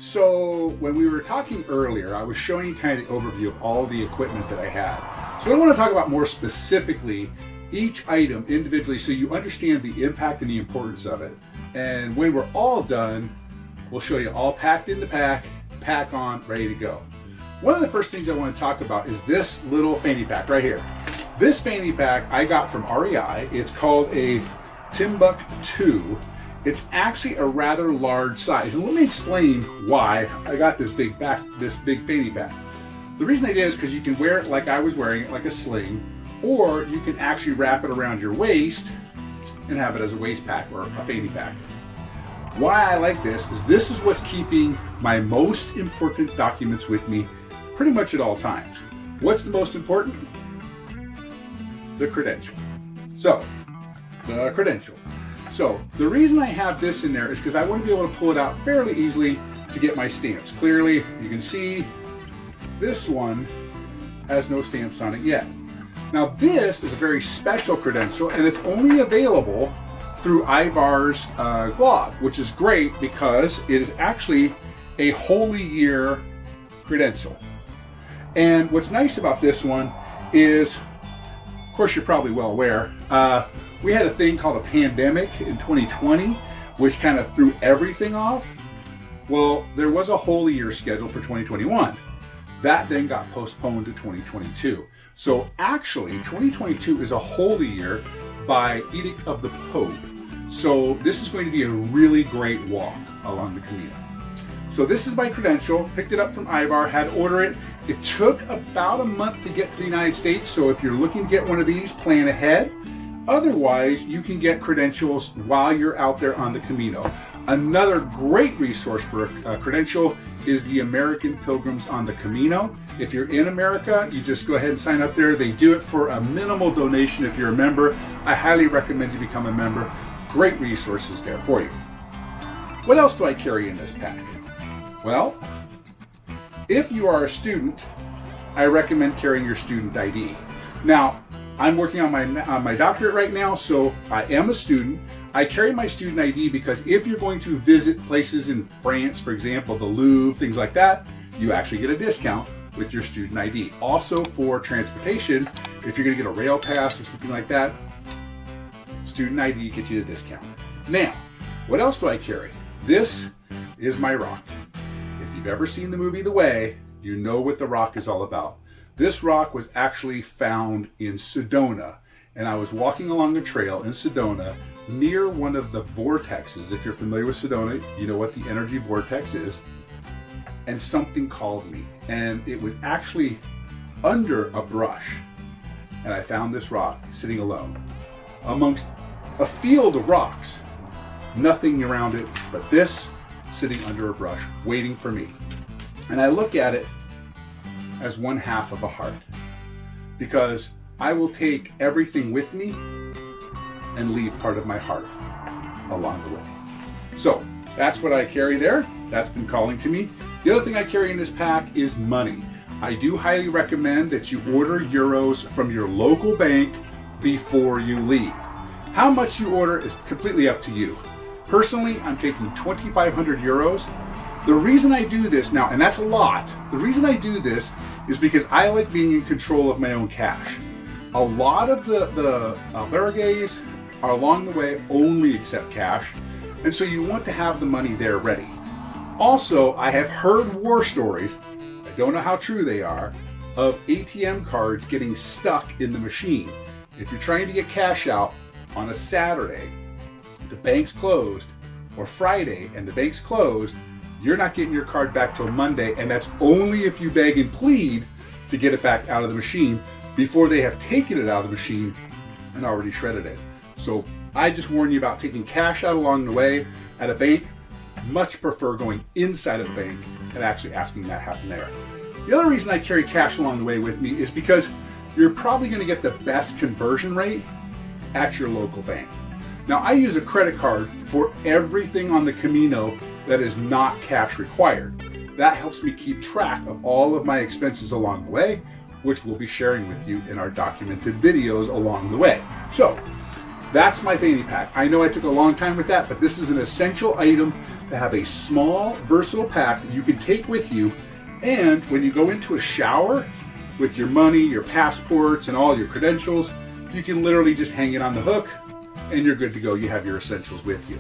So when we were talking earlier, I was showing you kind of the overview of all the equipment that I had. So I want to talk about more specifically each item individually so you understand the impact and the importance of it. And when we're all done, we'll show you all packed in the pack on, ready to go. One of the first things I want to talk about is this little fanny pack right here. This fanny pack I got from REI. It's called a Timbuk2. It's actually a rather large size, and let me explain why I got this big fanny pack. The reason I did is because you can wear it like I was wearing it, like a sling, or you can actually wrap it around your waist and have it as a waist pack or a fanny pack. Why I like this is what's keeping my most important documents with me pretty much at all times. What's the most important? The credential. So, the credential. So the reason I have this in there is because I want to be able to pull it out fairly easily to get my stamps. Clearly, you can see this one has no stamps on it yet. Now this is a very special credential, and it's only available through iBar's blog, which is great because it is actually a Holy Year credential. And what's nice about this one is, of course you're probably well aware, we had a thing called a pandemic in 2020, which kind of threw everything off. Well, there was a Holy Year scheduled for 2021. That then got postponed to 2022. So actually, 2022 is a Holy Year by edict of the Pope. So this is going to be a really great walk along the Camino. So this is my credential. Picked it up from iBar, had to order it. It took about a month to get to the United States. So if you're looking to get one of these, plan ahead. Otherwise, you can get credentials while you're out there on the Camino. Another great resource for a credential is the American Pilgrims on the Camino. If you're in America, you just go ahead and sign up there. They do it for a minimal donation if you're a member. I highly recommend you become a member. Great resources there for you. What else do I carry in this pack? Well, if you are a student, I recommend carrying your student ID. Now, I'm working on my doctorate right now, so I am a student. I carry my student ID because if you're going to visit places in France, for example, the Louvre, things like that, you actually get a discount with your student ID. Also for transportation, if you're gonna get a rail pass or something like that, student ID gets you a discount. Now, what else do I carry? This is my rock. If you've ever seen the movie The Way, you know what the rock is all about. This rock was actually found in Sedona, and I was walking along the trail in Sedona near one of the vortexes. If you're familiar with Sedona, you know what the energy vortex is. And something called me, and it was actually under a brush. And I found this rock sitting alone amongst a field of rocks. Nothing around it, but this sitting under a brush, waiting for me. And I look at it as one half of a heart, because I will take everything with me and leave part of my heart along the way. So that's what I carry there. That's been calling to me. The other thing I carry in this pack is money. I do highly recommend that you order euros from your local bank before you leave. How much you order is completely up to you. Personally, I'm taking 2,500 euros. The reason I do this now, and that's a lot, the reason I do this is because I like being in control of my own cash. A lot of the albergues are along the way only accept cash, and so you want to have the money there ready. Also, I have heard war stories, I don't know how true they are, of ATM cards getting stuck in the machine. If you're trying to get cash out on a Saturday, the bank's closed, or Friday and the bank's closed, you're not getting your card back till Monday, and that's only if you beg and plead to get it back out of the machine before they have taken it out of the machine and already shredded it. So I just warn you about taking cash out along the way at a bank. Much prefer going inside of the bank and actually asking that happen there. The other reason I carry cash along the way with me is because you're probably going to get the best conversion rate at your local bank. Now, I use a credit card for everything on the Camino that is not cash required. That helps me keep track of all of my expenses along the way, which we'll be sharing with you in our documented videos along the way. So that's my fanny pack. I know I took a long time with that, but this is an essential item to have a small, versatile pack that you can take with you, and when you go into a shower with your money, your passports, and all your credentials, you can literally just hang it on the hook and you're good to go. You have your essentials with you.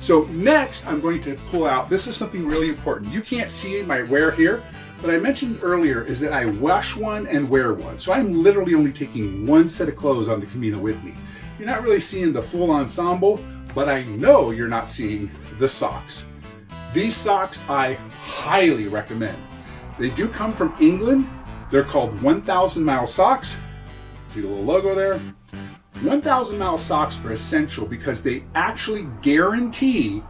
So next, I'm going to pull out, this is something really important. You can't see my wear here, but I mentioned earlier is that I wash one and wear one. So I'm literally only taking one set of clothes on the Camino with me. You're not really seeing the full ensemble, but I know you're not seeing the socks. These socks I highly recommend. They do come from England. They're called 1,000 mile socks. See the little logo there? 1,000 mile socks are essential because they actually guarantee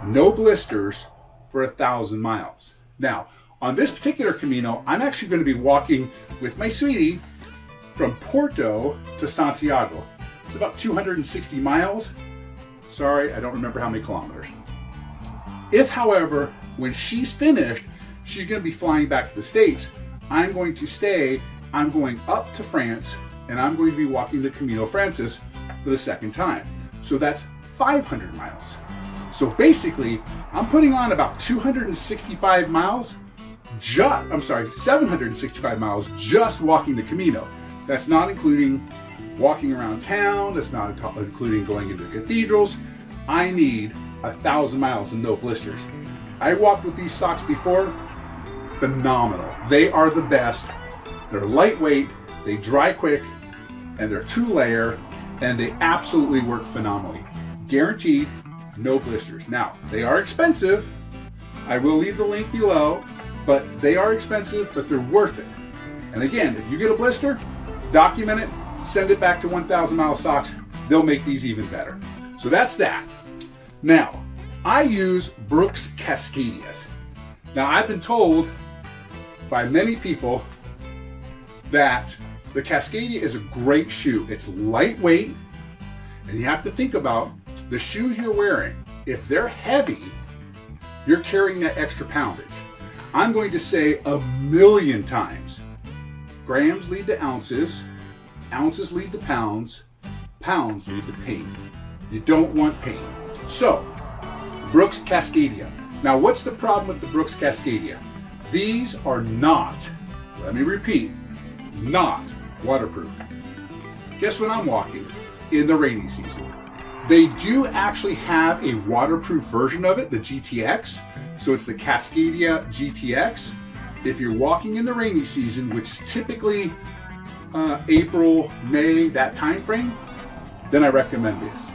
no blisters for 1,000 miles. Now, on this particular Camino, I'm actually going to be walking with my sweetie from Porto to Santiago. It's about 260 miles. Sorry, I don't remember how many kilometers. If, however, when she's finished, she's going to be flying back to the States, I'm going to stay, I'm going up to France, and I'm going to be walking the Camino Frances for the second time. So that's 500 miles. So basically, I'm putting on about 265 miles, 765 miles just walking the Camino. That's not including walking around town, that's not including going into cathedrals. I need 1,000 miles and no blisters. I walked with these socks before, phenomenal. They are the best. They're lightweight, they dry quick, and they're 2-layer, and they absolutely work phenomenally. Guaranteed, no blisters. Now, they are expensive. I will leave the link below, but they are expensive, but they're worth it. And again, if you get a blister, document it, send it back to 1,000 mile socks. They'll make these even better. So that's that. Now, I use Brooks Cascadias. Now, I've been told by many people that the Cascadia is a great shoe. It's lightweight, and you have to think about the shoes you're wearing. If they're heavy, you're carrying that extra poundage. I'm going to say 1,000,000 times, grams lead to ounces, ounces lead to pounds, pounds lead to pain. You don't want pain. So, Brooks Cascadia. Now, what's the problem with the Brooks Cascadia? These are not, let me repeat, not waterproof. Guess what I'm walking in the rainy season? They do actually have a waterproof version of it, the GTX. So it's the Cascadia GTX. If you're walking in the rainy season, which is typically April, May, that time frame, then I recommend this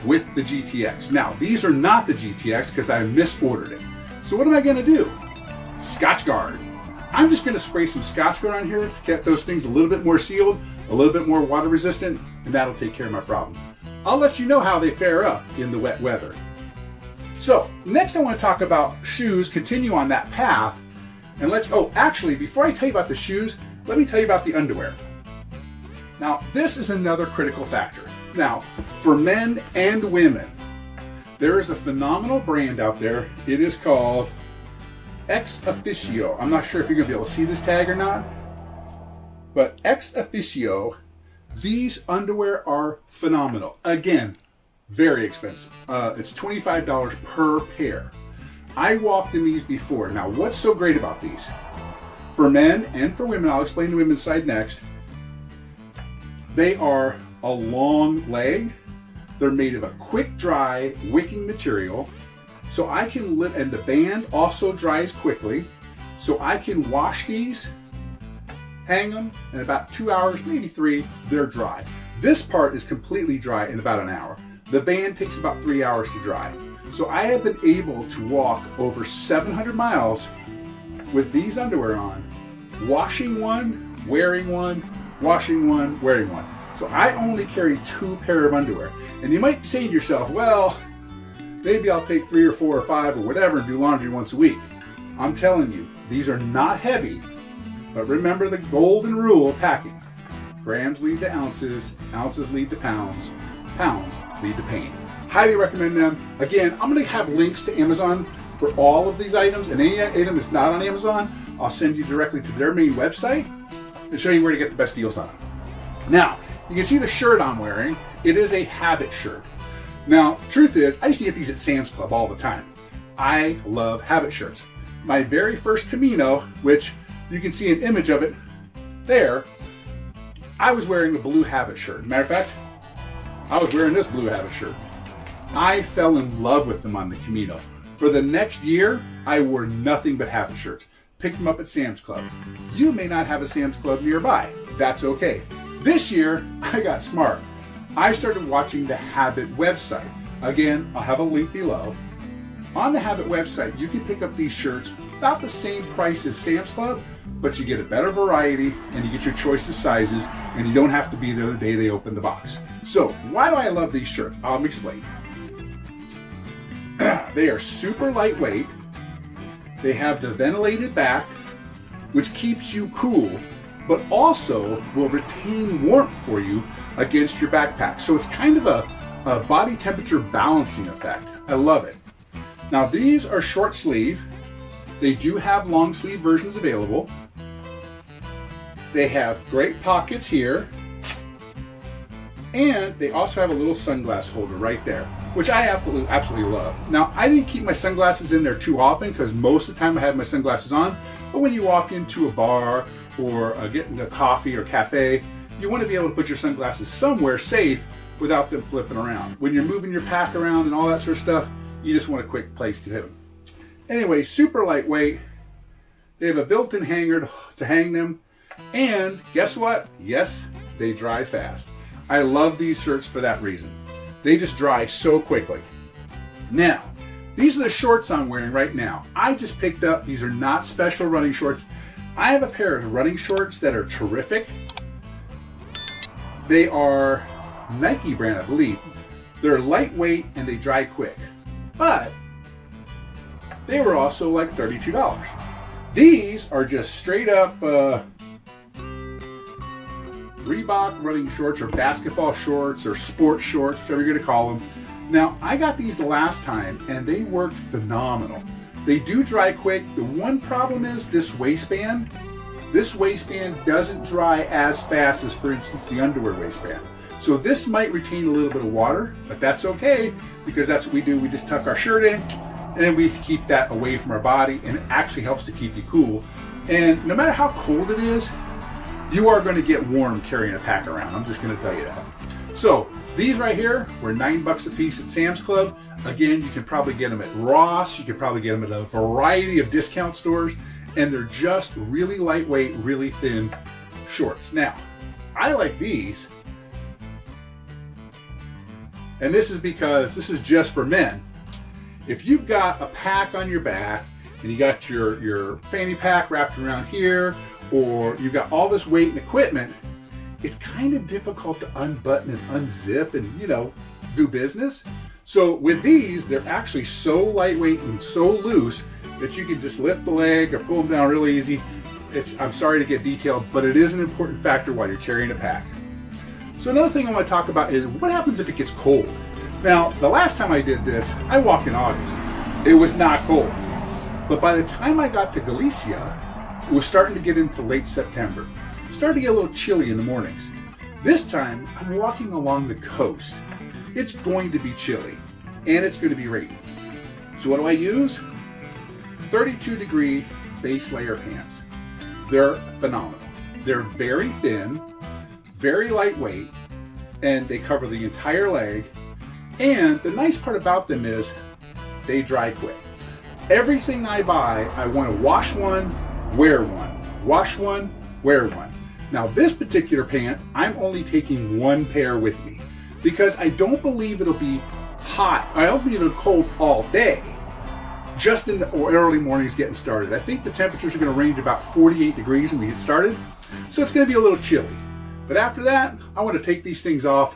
with the GTX. Now, these are not the GTX because I misordered it. So what am I going to do? Scotch Guard. I'm just going to spray some Scotch Guard on here to get those things a little bit more sealed, a little bit more water resistant, and that'll take care of my problem. I'll let you know how they fare up in the wet weather. So next I want to talk about shoes, continue on that path, and actually, before I tell you about the shoes, let me tell you about the underwear. Now, this is another critical factor. Now, for men and women, there is a phenomenal brand out there. It is called Ex Officio. I'm not sure if you're going to be able to see this tag or not, but Ex Officio, these underwear are phenomenal. Again, very expensive. It's $25 per pair. I walked in these before. Now, what's so great about these? For men and for women, I'll explain the women's side next. They are a long leg. They're made of a quick dry wicking material. So I can and the band also dries quickly. So I can wash these, hang them, in about 2 hours, maybe 3, they're dry. This part is completely dry in about an hour. The band takes about 3 hours to dry. So I have been able to walk over 700 miles with these underwear on, washing one, wearing one, washing one, wearing one. So I only carry 2 pair of underwear. And you might say to yourself, well, maybe I'll take 3 or 4 or 5 or whatever and do laundry once a week. I'm telling you, these are not heavy, but remember the golden rule of packing. Grams lead to ounces, ounces lead to pounds, pounds lead to pain. Highly recommend them. Again, I'm going to have links to Amazon for all of these items, and any item that's not on Amazon, I'll send you directly to their main website and show you where to get the best deals on them. Now, you can see the shirt I'm wearing. It is a habit shirt. Now, truth is, I used to get these at Sam's Club all the time. I love habit shirts. My very first Camino, which you can see an image of it there, I was wearing a blue habit shirt. Matter of fact, I was wearing this blue habit shirt. I fell in love with them on the Camino. For the next year, I wore nothing but habit shirts. Picked them up at Sam's Club. You may not have a Sam's Club nearby. That's okay. This year, I got smart. I started watching the Habit website. Again, I'll have a link below. On the Habit website, you can pick up these shirts about the same price as Sam's Club, but you get a better variety and you get your choice of sizes, and you don't have to be there the day they open the box. So, why do I love these shirts? I'll explain. They are super lightweight. They have the ventilated back, which keeps you cool, but also will retain warmth for you against your backpack. So it's kind of a body temperature balancing effect. I love it. Now these are short sleeve. They do have long sleeve versions available. They have great pockets here. And they also have a little sunglass holder right there, which I absolutely love. Now, I didn't keep my sunglasses in there too often because most of the time I have my sunglasses on. But when you walk into a bar or getting a coffee or cafe, you want to be able to put your sunglasses somewhere safe without them flipping around. When you're moving your pack around and all that sort of stuff, you just want a quick place to hit them. Anyway, super lightweight. They have a built-in hanger to hang them. And guess what? Yes, they dry fast. I love these shirts for that reason. They just dry so quickly. Now, these are the shorts I'm wearing right now. I just picked up, these are not special running shorts. I have a pair of running shorts that are terrific. They are Nike brand, I believe. They're lightweight and they dry quick. But they were also like $32. These are just straight up Reebok running shorts or basketball shorts or sports shorts, whatever you're going to call them. Now, I got these the last time and they worked phenomenal. They do dry quick. The one problem is this waistband. This waistband doesn't dry as fast as, for instance, the underwear waistband. So this might retain a little bit of water, but that's okay because that's what we do. We just tuck our shirt in and then we keep that away from our body, and it actually helps to keep you cool. And no matter how cold it is, you are going to get warm carrying a pack around. I'm just going to tell you that. So these right here were $9 a piece at Sam's Club. Again, you can probably get them at Ross. You can probably get them at a variety of discount stores. And they're just really lightweight, really thin shorts. Now, I like these. And this is because this is just for men. If you've got a pack on your back and you got your fanny pack wrapped around here, or you've got all this weight and equipment, it's kind of difficult to unbutton and unzip and, you know, do business. So with these, they're actually so lightweight and so loose that you can just lift the leg or pull them down really easy. I'm sorry to get detailed, but it is an important factor while you're carrying a pack. So another thing I want to talk about is what happens if it gets cold. Now, the last time I did this, I walked in August. It was not cold. But by the time I got to Galicia, it was starting to get into late September. It started to get a little chilly in the mornings. This time, I'm walking along the coast. It's going to be chilly, and it's going to be rainy. So what do I use? 32-degree base layer pants. They're phenomenal. They're very thin, very lightweight, and they cover the entire leg. And the nice part about them is they dry quick. Everything I buy, I want to wash one, wear one. Wash one, wear one. Now this particular pant, I'm only taking one pair with me because I don't believe it'll be hot. I don't believe it'll be cold all day. Just in the early mornings getting started. I think the temperatures are going to range about 48 degrees when we get started. So it's going to be a little chilly. But after that, I want to take these things off,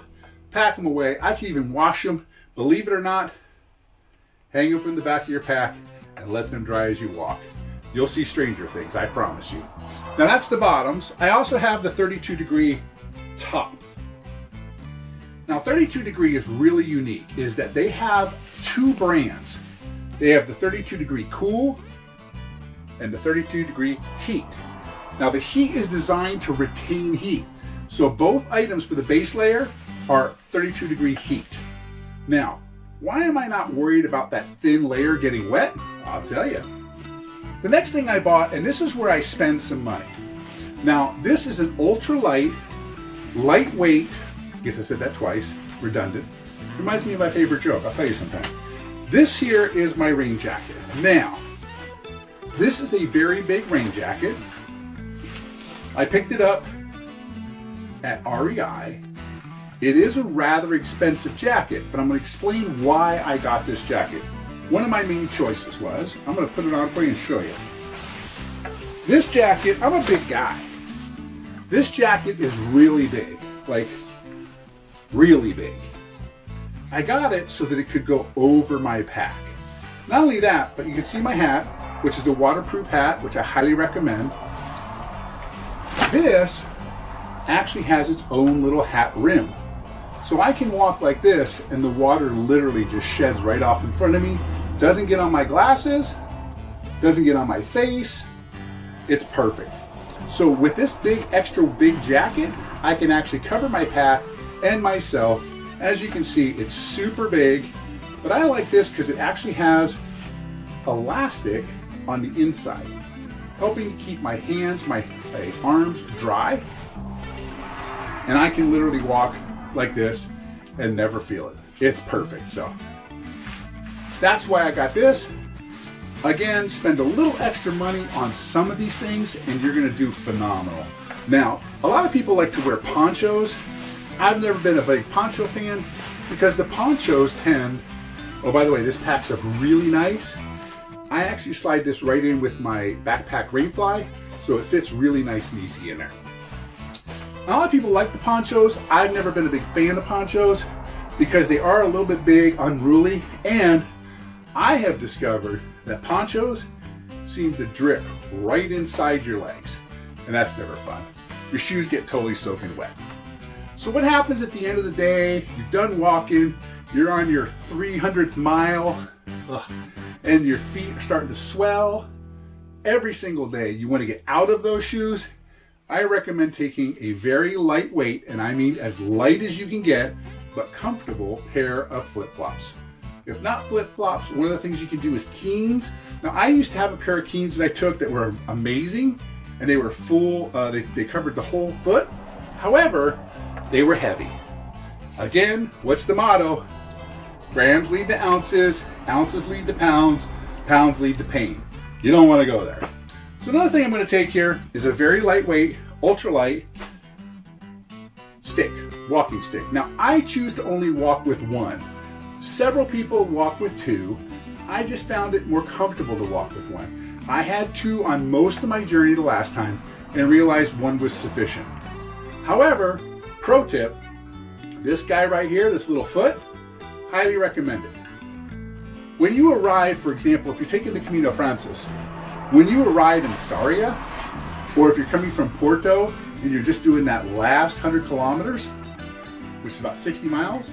pack them away. I can even wash them, believe it or not, hang them from the back of your pack and let them dry as you walk. You'll see stranger things, I promise you. Now that's the bottoms. I also have the 32-degree top. Now 32-degree is really unique, is that they have two brands. They have the 32-degree cool and the 32-degree heat. Now the heat is designed to retain heat. So both items for the base layer are 32-degree heat. Now, Why am I not worried about that thin layer getting wet? I'll tell you. The next thing I bought, and this is where I spend some money. Now, this is an ultralight, lightweight, I guess I said that twice, redundant. Reminds me of my favorite joke, I'll tell you sometime. This here is my rain jacket. Now, this is a very big rain jacket. I picked it up at REI. It is a rather expensive jacket, but I'm going to explain why I got this jacket. One of my main choices was, I'm going to put it on for you and show you. This jacket, I'm a big guy. This jacket is really big, like really big. I got it so that it could go over my pack. Not only that, but you can see my hat, which is a waterproof hat, which I highly recommend. This actually has its own little hat rim. So I can walk like this and the water literally just sheds right off in front of me. Doesn't get on my glasses, doesn't get on my face. It's perfect. So with this big, extra big jacket, I can actually cover my pack and myself. As you can see, it's super big, but I like this because it actually has elastic on the inside, helping to keep my hands, my arms dry. And I can literally walk like this and never feel it. It's perfect. So that's why I got this. Again, spend a little extra money on some of these things and you're gonna do phenomenal. Now, a lot of people like to wear ponchos. I've never been a big poncho fan because the ponchos tend, oh, by the way, this pack's up really nice. I actually slide this right in with my backpack Rainfly, so it fits really nice and easy in there. A lot of people like the ponchos. I've never been a big fan of ponchos because they are a little bit big, unruly, and I have discovered that ponchos seem to drip right inside your legs, and that's never fun. Your shoes get totally soaking wet. So what happens at the end of the day, you're done walking, you're on your 300th mile, and your feet are starting to swell. Every single day you want to get out of those shoes. I recommend taking a very lightweight, and I mean as light as you can get, but comfortable pair of flip-flops. If not flip-flops, one of the things you can do is Keens. Now I used to have a pair of Keens that I took that were amazing, and they were full, they covered the whole foot. However, they were heavy. Again, what's the motto? Grams lead to ounces, ounces lead to pounds, pounds lead to pain. You don't want to go there. So another thing I'm going to take here is a very lightweight, ultralight stick, walking stick. Now I choose to only walk with one. Several people walk with two. I just found it more comfortable to walk with one. I had two on most of my journey the last time and realized one was sufficient. However, pro tip, this guy right here, this little foot, highly recommended. When you arrive, for example, if you're taking the Camino Frances, when you arrive in Sarria, or if you're coming from Porto and you're just doing that last 100 kilometers, which is about 60 miles,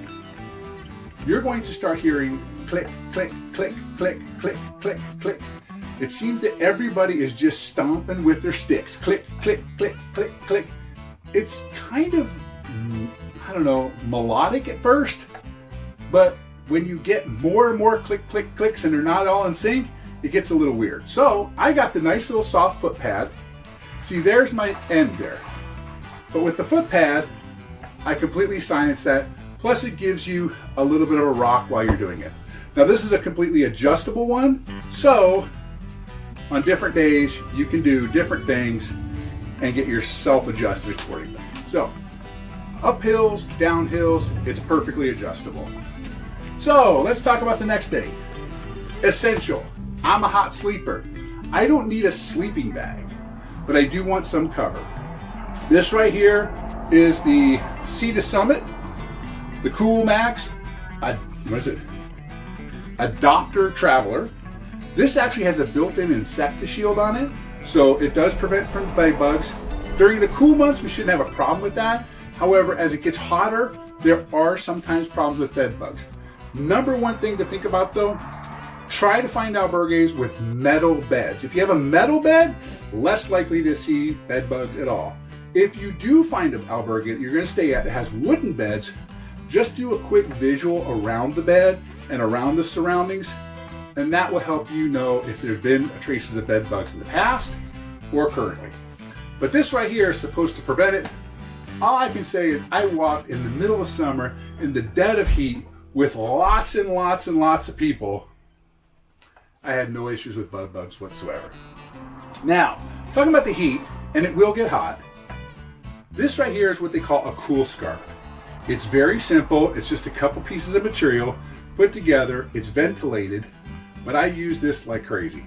you're going to start hearing click, click, click, click, click, click, click. It seems that everybody is just stomping with their sticks. Click, click, click, click, click. It's kind of, I don't know, melodic at first, but when you get more and more click, click, clicks and they're not all in sync, it gets a little weird. So I got the nice little soft foot pad. See, there's my end there. But with the foot pad, I completely silence that. Plus it gives you a little bit of a rock while you're doing it. Now this is a completely adjustable one. So on different days, you can do different things and get yourself adjusted accordingly. So up hills, down hills, it's perfectly adjustable. So let's talk about the next thing. Essential. I'm a hot sleeper. I don't need a sleeping bag, but I do want some cover. This right here is the Sea to Summit, the Cool Max, Adopter Traveler. This actually has a built-in insecticide on it, so it does prevent from bed bugs. During the cool months, we shouldn't have a problem with that. However, as it gets hotter, there are sometimes problems with bed bugs. Number one thing to think about though, try to find albergues with metal beds. If you have a metal bed, less likely to see bed bugs at all. If you do find an albergue that you're going to stay at that has wooden beds, Just do a quick visual around the bed and around the surroundings, and that will help you know if there have been traces of bed bugs in the past or currently. But this right here is supposed to prevent it. All I can say is I walked in the middle of summer in the dead of heat with lots and lots and lots of people. I had no issues with bed bugs whatsoever. Now, talking about the heat, and it will get hot, this right here is what they call a cool scarf. It's very simple. It's just a couple pieces of material put together. It's ventilated, but I use this like crazy.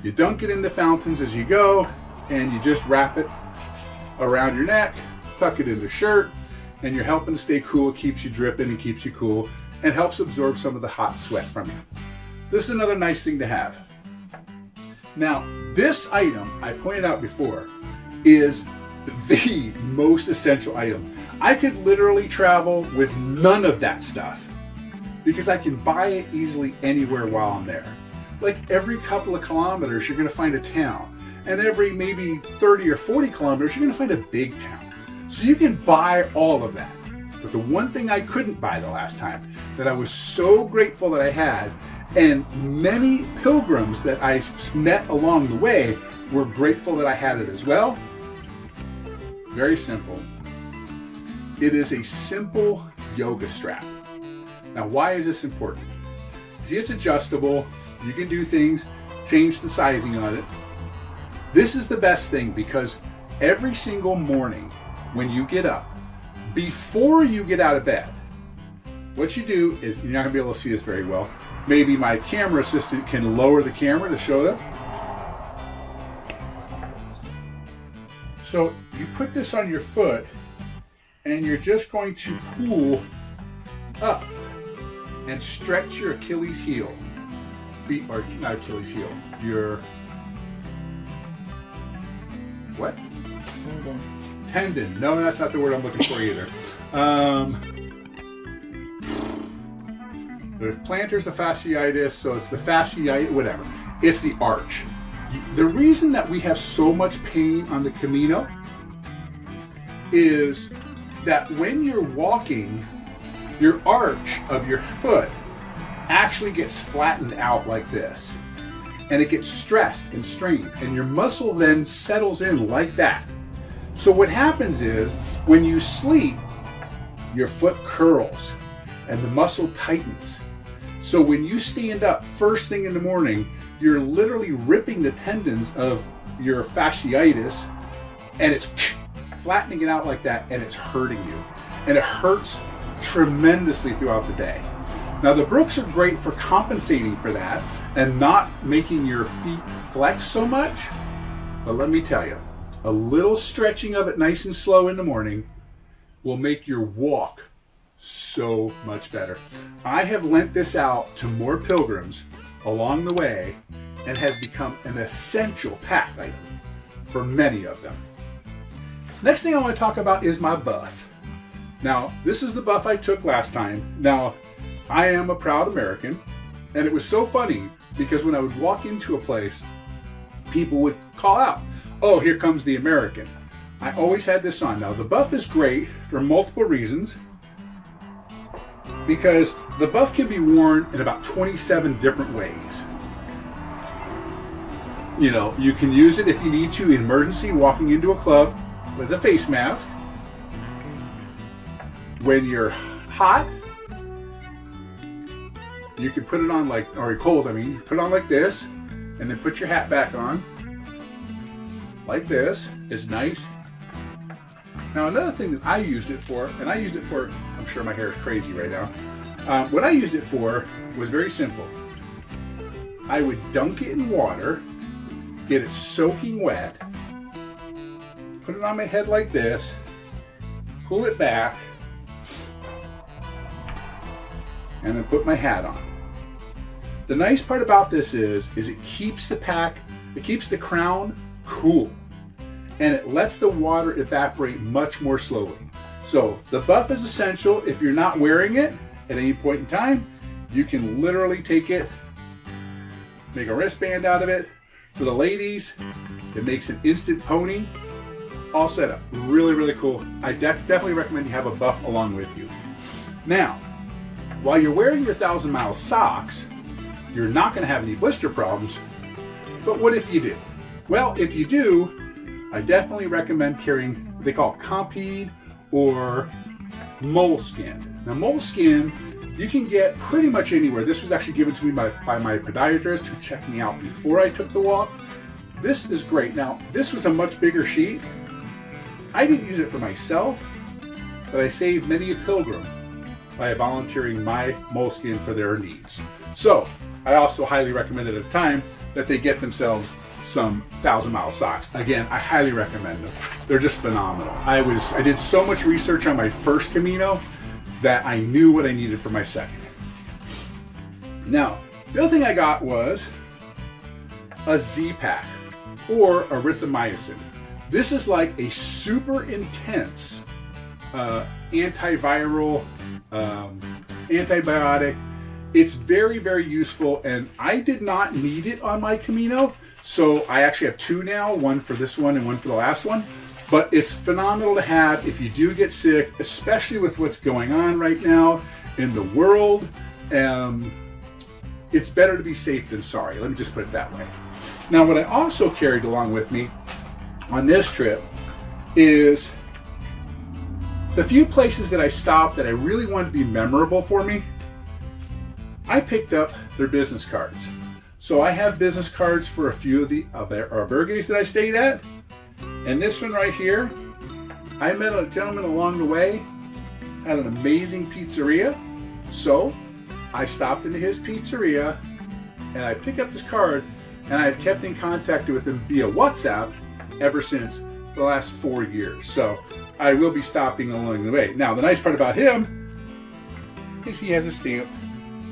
You dunk it in the fountains as you go, and you just wrap it around your neck, tuck it in the shirt, and you're helping to stay cool. It keeps you dripping and keeps you cool and helps absorb some of the hot sweat from you. This is another nice thing to have. Now, this item I pointed out before is the most essential item. I could literally travel with none of that stuff because I can buy it easily anywhere while I'm there. Like every couple of kilometers, you're gonna find a town. And every maybe 30 or 40 kilometers, you're gonna find a big town. So you can buy all of that. But the one thing I couldn't buy the last time that I was so grateful that I had, and many pilgrims that I met along the way were grateful that I had it as well. Very simple. It is a simple yoga strap. Now, why is this important? It's adjustable. You can do things, change the sizing on it. This is the best thing because every single morning when you get up, before you get out of bed, what you do is, you're not gonna be able to see this very well. Maybe my camera assistant can lower the camera to show them. So you put this on your foot and you're just going to pull up and stretch your Achilles heel. Or not Achilles heel, your what? Tendon. No, that's not the word I'm looking for either. The plantar's a fasciitis, so it's the fasciitis, whatever. It's the arch. The reason that we have so much pain on the Camino is that when you're walking, your arch of your foot actually gets flattened out like this. And it gets stressed and strained, and your muscle then settles in like that. So what happens is, when you sleep, your foot curls and the muscle tightens. So when you stand up first thing in the morning, you're literally ripping the tendons of your fasciitis, and it's flattening it out like that, and it's hurting you. And it hurts tremendously throughout the day. Now the Brooks are great for compensating for that and not making your feet flex so much. But let me tell you, a little stretching of it nice and slow in the morning will make your walk so much better. I have lent this out to more pilgrims along the way and has become an essential pack item for many of them. Next thing I want to talk about is my buff. Now, this is the buff I took last time. Now, I am a proud American, and it was so funny because when I would walk into a place, people would call out, "Oh, here comes the American." I always had this on. Now, the buff is great for multiple reasons because the buff can be worn in about 27 different ways. You know, you can use it if you need to in emergency walking into a club with a face mask. When you're hot, you can put it on like, or you're cold, I mean, put it on like this, and then put your hat back on. Like this. It's nice. Now another thing that I used it for, and I used it for, I'm sure my hair is crazy right now. What I used it for was very simple. I would dunk it in water, get it soaking wet, put it on my head like this, pull it back, and then put my hat on. The nice part about this is it keeps the pack, it keeps the crown cool, and it lets the water evaporate much more slowly. So the buff is essential. If you're not wearing it at any point in time, you can literally take it, make a wristband out of it. For the ladies, it makes an instant pony, all set up. Really, really cool. I definitely recommend you have a buff along with you. Now, while you're wearing your 1,000-mile socks, you're not going to have any blister problems. But what if you do? Well, if you do, I definitely recommend carrying what they call Compeed or moleskin. Now, moleskin you can get pretty much anywhere. This was actually given to me by my podiatrist who checked me out before I took the walk. This is great. Now, this was a much bigger sheet. I didn't use it for myself, but I saved many a pilgrim by volunteering my moleskin for their needs. So, I also highly recommend at the time that they get themselves some 1,000-mile socks. Again, I highly recommend them. They're just phenomenal. I did so much research on my first Camino that I knew what I needed for my second. Now, the other thing I got was a Z-Pack or erythromycin. This is like a super intense antiviral, antibiotic. It's very, very useful, and I did not need it on my Camino, so I actually have two now, one for this one and one for the last one. But it's phenomenal to have if you do get sick, especially with what's going on right now in the world. It's better to be safe than sorry. Let me just put it that way. Now, what I also carried along with me on this trip is the few places that I stopped that I really wanted to be memorable for me. I picked up their business cards. So I have business cards for a few of the albergues that I stayed at. And this one right here, I met a gentleman along the way at an amazing pizzeria. So I stopped into his pizzeria and I picked up this card, and I've kept in contact with him via WhatsApp ever since the last 4 years. So I will be stopping along the way. Now, the nice part about him is he has a stamp.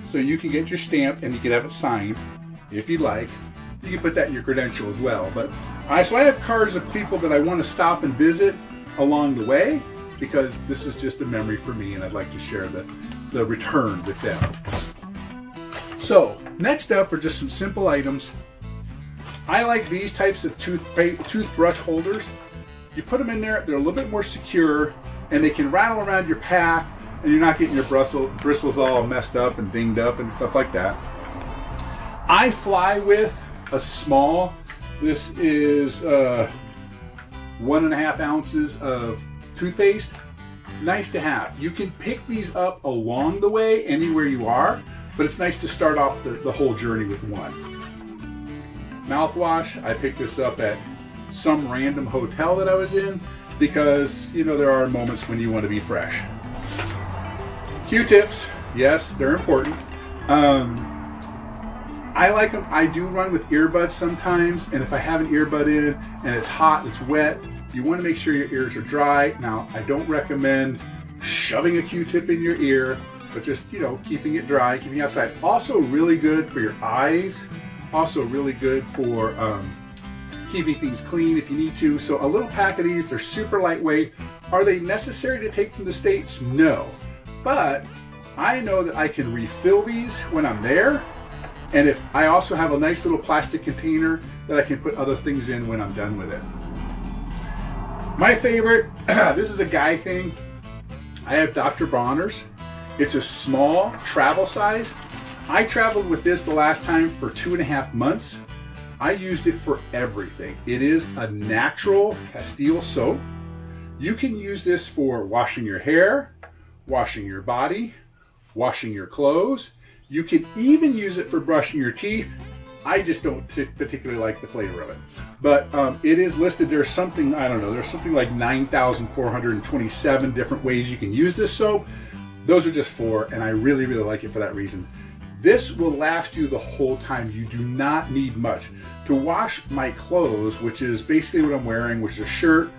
So you can get your stamp and you can have it signed if you like. You can put that in your credential as well. But so I have cards of people that I want to stop and visit along the way, because this is just a memory for me and I'd like to share the return with them. So next up are just some simple items. I like these types of toothbrush holders. You put them in there, they're a little bit more secure, and they can rattle around your pack, and you're not getting your bristles all messed up and dinged up and stuff like that. I fly with a small, this is 1.5 ounces of toothpaste. Nice to have. You can pick these up along the way anywhere you are, but it's nice to start off the whole journey with one. Mouthwash, I picked this up at some random hotel that I was in because, you know, there are moments when you want to be fresh. Q-tips, yes, they're important. I like them. I do run with earbuds sometimes, and if I have an earbud in and it's hot, it's wet, you want to make sure your ears are dry. Now, I don't recommend shoving a Q-tip in your ear, but just, you know, keeping it dry, keeping it outside. Also really good for your eyes. Also really good for keeping things clean if you need to. So a little pack of these, they're super lightweight. Are they necessary to take from the States? No. But I know that I can refill these when I'm there. And if I also have a nice little plastic container that I can put other things in when I'm done with it. My favorite, this is a guy thing. I have Dr. Bronner's. It's a small travel size. I traveled with this the last time for 2.5 months. I used it for everything. It is a natural Castile soap. You can use this for washing your hair, washing your body, washing your clothes. You can even use it for brushing your teeth. I just don't particularly like the flavor of it. But it is listed, there's something, I don't know, there's something like 9,427 different ways you can use this soap. Those are just 4, and I really, really like it for that reason. This will last you the whole time. You do not need much. To wash my clothes, which is basically what I'm wearing, which is a shirt,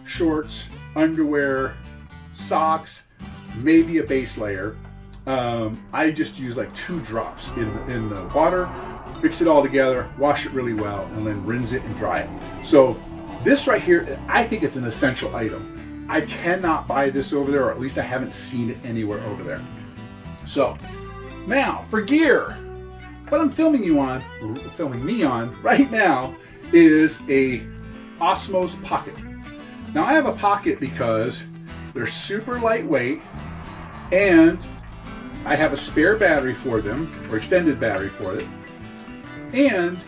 shorts, underwear, socks, maybe a base layer, I just use like 2 drops in the water, mix it all together, wash it really well, and then rinse it and dry it. So this right here, I think it's an essential item. I cannot buy this over there, or at least I haven't seen it anywhere over there. So now for gear, what I'm filming me on right now is a Osmos pocket. Now I have a pocket because they're super lightweight, And I have a spare battery for them, or extended battery for it. And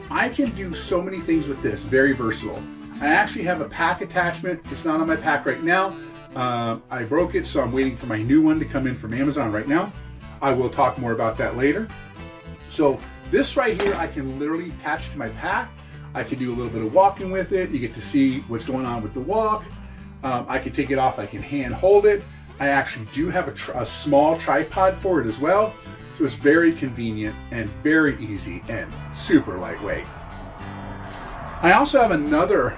I can do so many things with this, very versatile. I actually have a pack attachment. It's not on my pack right now. I broke it, so I'm waiting for my new one to come in from Amazon right now. I will talk more about that later. So this right here, I can literally attach to my pack. I can do a little bit of walking with it. You get to see what's going on with the walk. I can take it off, I can hand hold it. I actually do have a small tripod for it as well. So it's very convenient and very easy and super lightweight. I also have another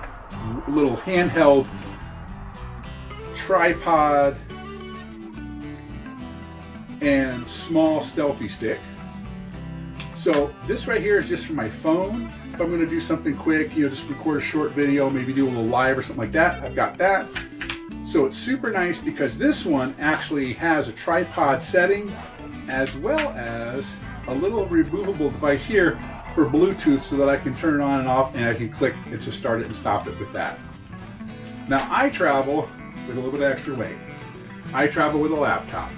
little handheld tripod and small stealthy stick. So this right here is just for my phone. If I'm going to do something quick, just record a short video, maybe do a little live or something like that, I've got that. So it's super nice because this one actually has a tripod setting as well as a little removable device here for Bluetooth so that I can turn it on and off, and I can click it to start it and stop it with that. Now I travel with a little bit of extra weight. I travel with a laptop.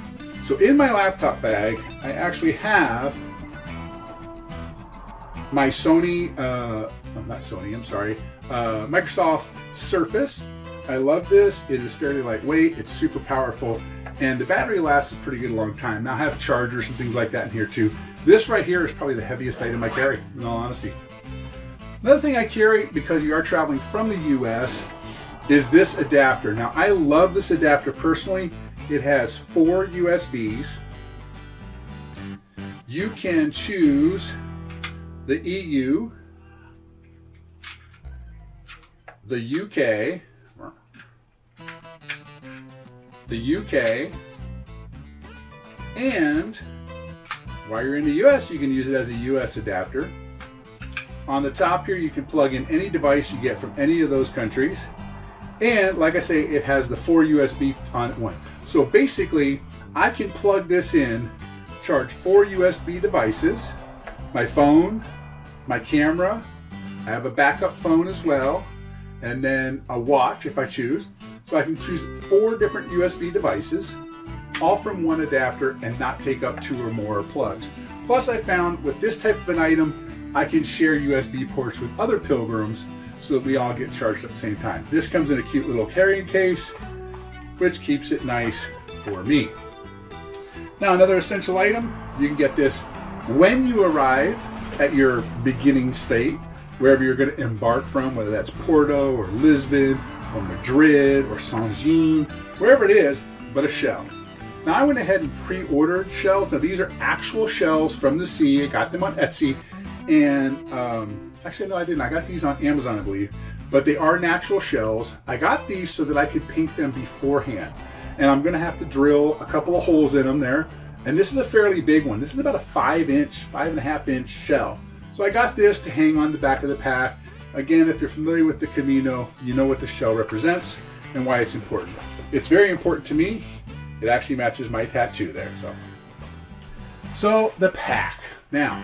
So in my laptop bag, I actually have my Microsoft Surface. I love this. It is fairly lightweight. It's super powerful, and the battery lasts a pretty good long time. Now I have chargers and things like that in here too. This right here is probably the heaviest item I carry, in all honesty. Another thing I carry, because you are traveling from the US, is this adapter. Now I love this adapter personally. It has 4 USBs. You can choose the EU, the UK, and while you're in the US, you can use it as a US adapter. On the top here, you can plug in any device you get from any of those countries. And like I say, it has the 4 USB on one. So basically, I can plug this in, charge 4 USB devices, my phone, my camera, I have a backup phone as well, and then a watch if I choose. So I can choose 4 different USB devices, all from one adapter, and not take up 2 or more plugs. Plus I found with this type of an item, I can share USB ports with other pilgrims so that we all get charged at the same time. This comes in a cute little carrying case, which keeps it nice for me. Now another essential item, you can get this when you arrive at your beginning state, wherever you're going to embark from, whether that's Porto or Lisbon or Madrid or Saint-Jean, wherever it is, but a shell. Now I went ahead and pre-ordered shells. Now these are actual shells from the sea. I got them on Etsy, and actually no, I didn't. I got these on Amazon, I believe, but they are natural shells. I got these so that I could paint them beforehand, and I'm going to have to drill a couple of holes in them there. And this is a fairly big one. This is about a 5.5 inch shell. So I got this to hang on the back of the pack. Again, if you're familiar with the Camino, you know what the shell represents and why it's important. It's very important to me. It actually matches my tattoo there. So the pack. Now,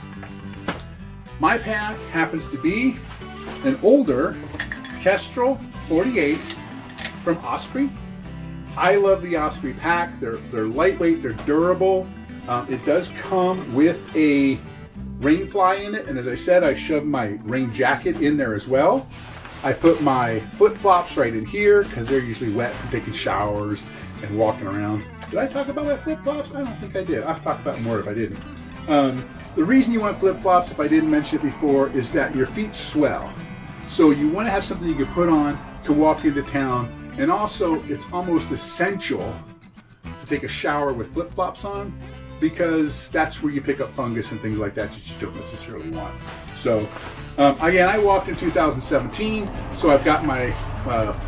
my pack happens to be an older Kestrel 48 from Osprey. I love the Osprey pack. They're lightweight, they're durable. It does come with a rain fly in it, and as I said, I shoved my rain jacket in there as well. I put my flip flops right in here because they're usually wet from taking showers and walking around. Did I talk about my flip flops? I don't think I did. I'll talk about it more if I didn't. The reason you want flip flops, if I didn't mention it before, is that your feet swell. So you want to have something you can put on to walk into town. And also, it's almost essential to take a shower with flip-flops on, because that's where you pick up fungus and things like that you don't necessarily want. So, again, I walked in 2017, so I've got my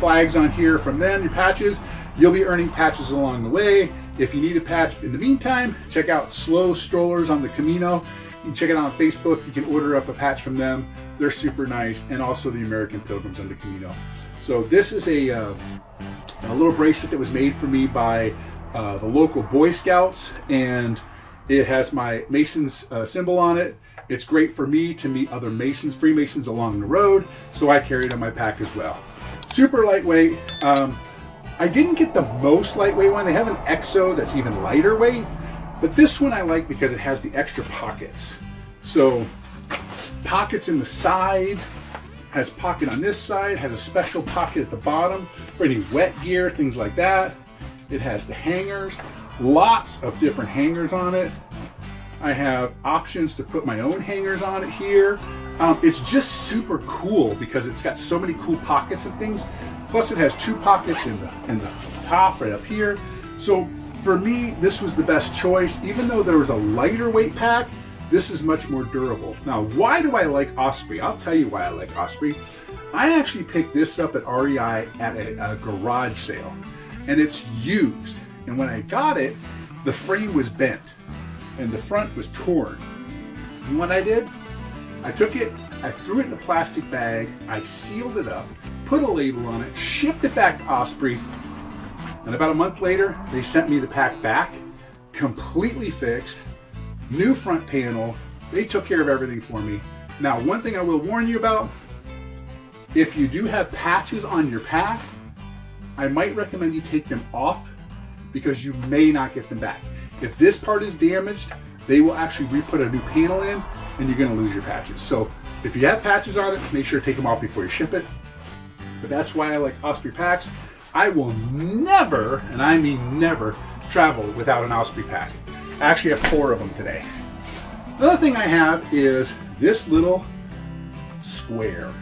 flags on here from then, your patches. You'll be earning patches along the way. If you need a patch in the meantime, check out Slow Strollers on the Camino. You can check it out on Facebook. You can order up a patch from them. They're super nice, and also the American Pilgrims on the Camino. So this is a little bracelet that was made for me by the local Boy Scouts, and it has my Mason's symbol on it. It's great for me to meet other Masons, Freemasons along the road, so I carry it in my pack as well. Super lightweight. I didn't get the most lightweight one. They have an EXO that's even lighter weight, but this one I like because it has the extra pockets. So pockets in the side, has pocket on this side, has a special pocket at the bottom for any wet gear, things like that. It has the hangers, lots of different hangers on it. I have options to put my own hangers on it here. It's just super cool because it's got so many cool pockets and things. Plus it has 2 pockets in the top right up here. So for me, this was the best choice. Even though there was a lighter weight pack, this is much more durable. Now, why do I like Osprey? I'll tell you why I like Osprey. I actually picked this up at REI at a garage sale, and it's used. And when I got it, the frame was bent and the front was torn. And what I did, I took it, I threw it in a plastic bag, I sealed it up, put a label on it, shipped it back to Osprey, and about a month later, they sent me the pack back, completely fixed, new front panel. They took care of everything for me. Now, one thing I will warn you about, if you do have patches on your pack, I might recommend you take them off because you may not get them back. If this part is damaged, they will actually re-put a new panel in and you're gonna lose your patches. So if you have patches on it, make sure to take them off before you ship it. But that's why I like Osprey packs. I will never, and I mean never, travel without an Osprey pack. I actually have 4 of them today. Another thing I have is this little square.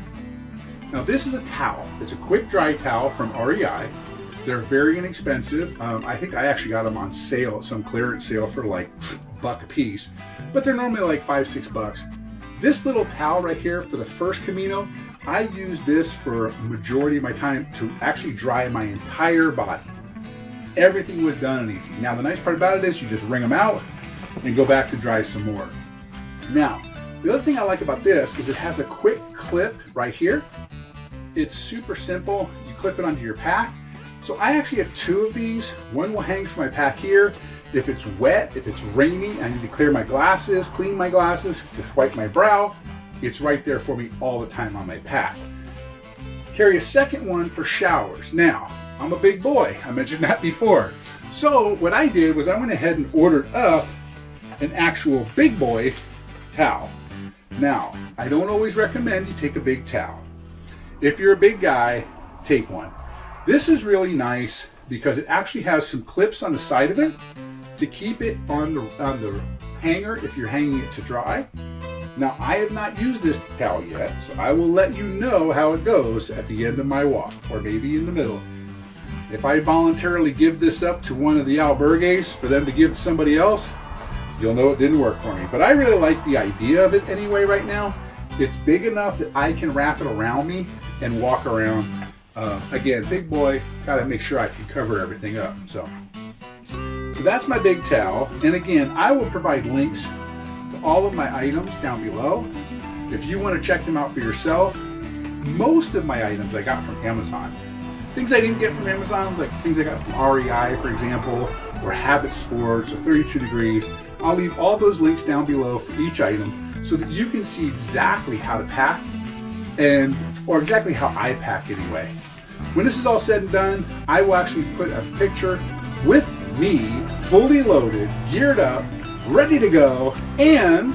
Now this is a towel. It's a quick dry towel from REI. They're very inexpensive. I think I actually got them on sale at some clearance sale for like $1 a piece, but they're normally like $5-6. This little towel right here for the first Camino, I use this for a majority of my time to actually dry my entire body. Everything was done and easy. Now the nice part about it is you just wring them out and go back to dry some more. Now, the other thing I like about this is it has a quick clip right here. It's super simple. You clip it onto your pack. So I actually have 2 of these. One will hang from my pack here. If it's wet, if it's rainy, I need to clear my glasses, clean my glasses, just wipe my brow. It's right there for me all the time on my pack. Carry a second one for showers. Now, I'm a big boy. I mentioned that before. So what I did was I went ahead and ordered up an actual big boy towel. Now, I don't always recommend you take a big towel. If you're a big guy, take one. This is really nice because it actually has some clips on the side of it to keep it on the hanger if you're hanging it to dry. Now, I have not used this towel yet, so I will let you know how it goes at the end of my walk, or maybe in the middle. If I voluntarily give this up to one of the albergues for them to give to somebody else, you'll know it didn't work for me. But I really like the idea of it anyway right now. It's big enough that I can wrap it around me and walk around. Again, big boy, gotta make sure I can cover everything up. So that's my big towel. And again, I will provide links to all of my items down below. If you want to check them out for yourself, most of my items I got from Amazon. Things I didn't get from Amazon, like things I got from REI, for example, or Habit Sports, or 32 Degrees. I'll leave all those links down below for each item so that you can see exactly how to pack, or exactly how I pack anyway. When this is all said and done, I will actually put a picture with me, fully loaded, geared up, ready to go, and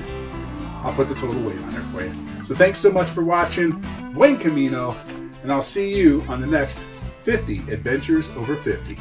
I'll put the total weight on there for you. So thanks so much for watching. Buen Camino, and I'll see you on the next 50 Adventures Over 50.